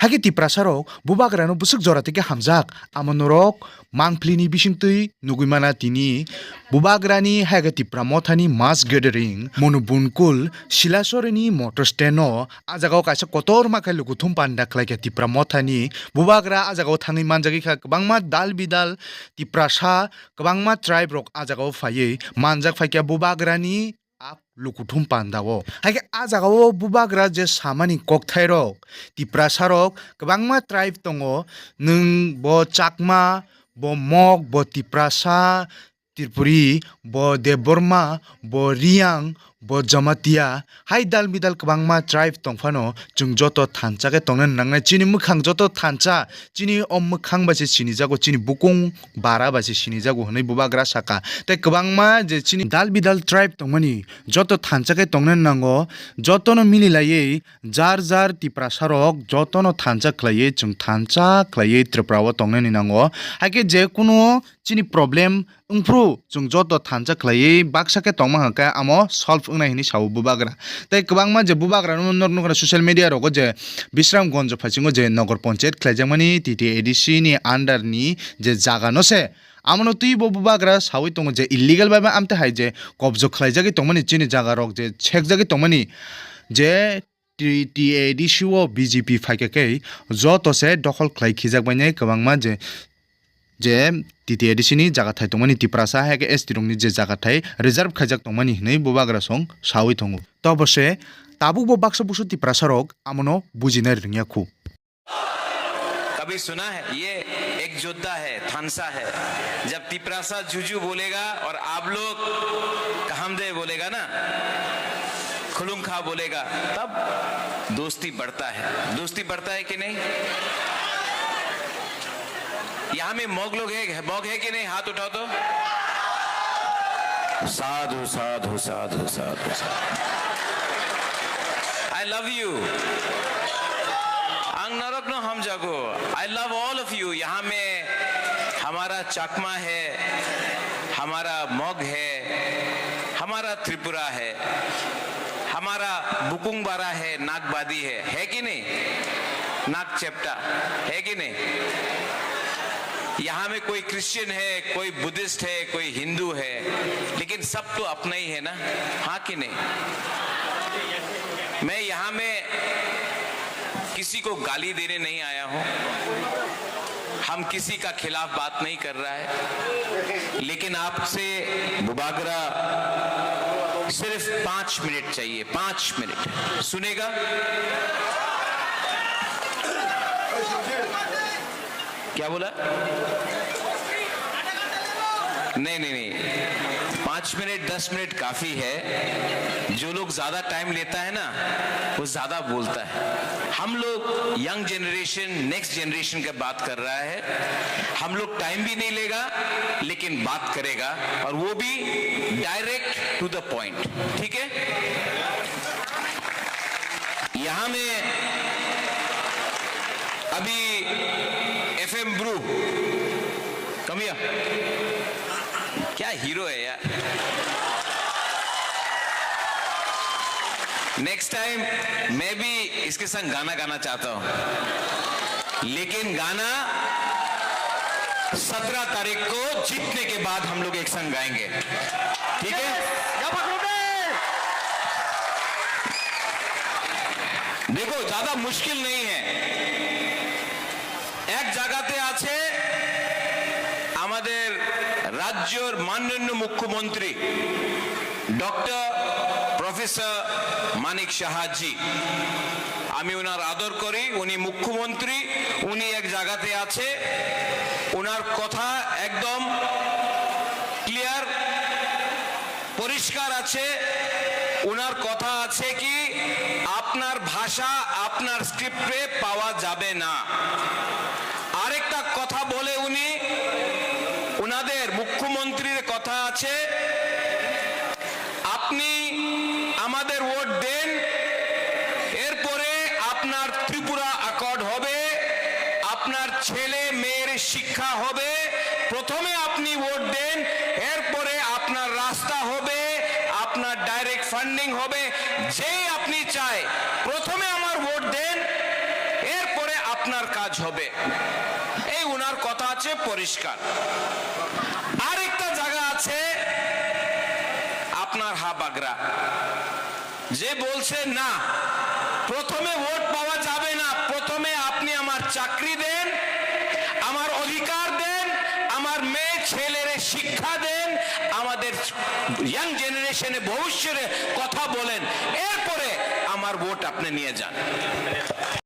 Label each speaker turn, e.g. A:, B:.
A: hagi tipra sarok bubagrano busuk jora teke hamjak amonorok mangplini bisingtui nugimana tini bubagrani hagi tipra mothani mass gathering monobunкул silasoreni motor stand no ajagao kaisa kotor makai luguthum panda khlaike tipra mothani bubagra ajagao thangi manjagi kha kwbangma dal bidal tipra sa kwbangma tribe rok ajagao phaiye manjak phaikya bubagrani lukuthum pandao haike ajagao bubagra je samani kokthai rok tipra sarok kwbangma tribe tongo nung bo chakma bo mok bo tiprasa tirpuri bo deborma bo riang bo jamatia hai dal bidal kwbangma tribe tongphano chung joto thanchake tongna nangnai chini mukhang joto thancha chini mukhang base sinijago chini bukung bara base sinijago hnai bubagra saka tei kwbangma je chini dal bidal tribe tongmani joto thanchake tongna nango jotono mililaiye jar jar tipra sarok jotono thancha khlaiye chung thancha khlaiye triprao tongnani nango haike je kuno chini problem ungpru chung joto thancha khlaiye baksake tongma haka amo solve ungna hini sawu bubagra tei kwbangma je bubagra nokra social media rogo je Bisramganj phasingo je nogor panchayat khlaijakmani TTADC ni under ni je jaga no se amano tui bo bubagra sawi tongo je illegal baba amte hai je kobjo khlaijagi tongmani chini jaga rok je chekjagi tongmani je TTADC o BJP phaikake joto se dokhol khlai khijakbaine kwbangma je TTADC ni jaga thai tongmani tiprasa hake ST rongni je jaga thai reserve khaijak tongmani hnei bubagra song sawi tongo tobose tabuk bo baksa busu tiprasa rok amono bujinai ringya khu
B: कभी सुना है ये एक योद्धा है थानसा है जब तिपरासा जुजू बोलेगा और आप लोग हमदे बोलेगा ना खुलुंखा बोलेगा तब दोस्ती बढ़ता है कि नहीं यहां में मौग लोग है कि नहीं हाथ उठाओ तो साधु साधु साधु साधु आई लव यू अंग नरक नो हम जागो I love all of you यहाँ में हमारा चकमा है हमारा मौग है हमारा त्रिपुरा है हमारा बुकुंगबारा है नागबादी है कि नहीं नाग चेप्टा है कि नहीं यहाँ में कोई क्रिश्चियन है कोई बुद्धिस्ट है कोई हिंदू है लेकिन सब तो अपना ही है ना हाँ कि नहीं मैं यहाँ में किसी को गाली देने नहीं आया हूं हम किसी का खिलाफ बात नहीं कर रहा है लेकिन आपसे बुबागरा सिर्फ 5 मिनट चाहिए 5 मिनट सुनेगा क्या बोला नहीं 5 मिनट 10 मिनट काफी है जो लोग ज्यादा टाइम लेता है ना वो ज्यादा बोलता है हम लोग यंग जनरेशन नेक्स्ट जनरेशन का बात कर रहा है हम लोग टाइम भी नहीं लेगा लेकिन बात करेगा और वो भी डायरेक्ट टू द पॉइंट ठीक है यहां में अभी FM ब्रू कमिया क्या हीरो है यार नेक्स्ट टाइम मैं भी इसके संग गाना गाना चाहता हूं लेकिन गाना 17 तारीख को जीतने के बाद हम लोग एक संग गाएंगे ठीक है देखो ज्यादा मुश्किल नहीं है एक জায়গাতে আছে আমাদের রাজ্যের মাননীয় মুখ্যমন্ত্রী ডক্টর প্রফেসর মানিক সাহা জি আমি ওনার আদর করি উনি মুখ্যমন্ত্রী উনি এক জায়গাতে আছে ওনার কথা একদম ক্লিয়ার পরিষ্কার আছে ওনার কথা আছে কি আপনার ভাষা আপনার স্ক্রিপ্টে পাওয়া যাবে না আরেকটা কথা বলে উনি ওনাদের মুখ্যমন্ত্রীর কথা আছে আপনি আমাদের ভোট দেন এরপরে আপনার ত্রিপুরা অ্যাকর্ড হবে আপনার ছেলে মেয়ের শিক্ষা হবে প্রথমে আপনি ভোট দেন এরপরে আপনার রাস্তা হবে আপনার ডাইরেক্ট ফান্ডিং হবে যেই আপনি চাই প্রথমে আমার ভোট দেন এরপরে আপনার কাজ হবে। এই উনার কথা আছে পরিষ্কার। আরেকটা জায়গা আছে আপনার হাবাগরা, যে বলছে না প্রথমে ভোট পাওয়া যাবে না, প্রথমে আপনি আমার চাকরি দেন, আমার অধিকার দেন, আমার মেয়ে ছেলের শিক্ষা দেন, আমাদের ইয়াং জেনারেশনে ভবিষ্যতে কথা বলেন, এরপরে আমার ভোট আপনি নিয়ে যান।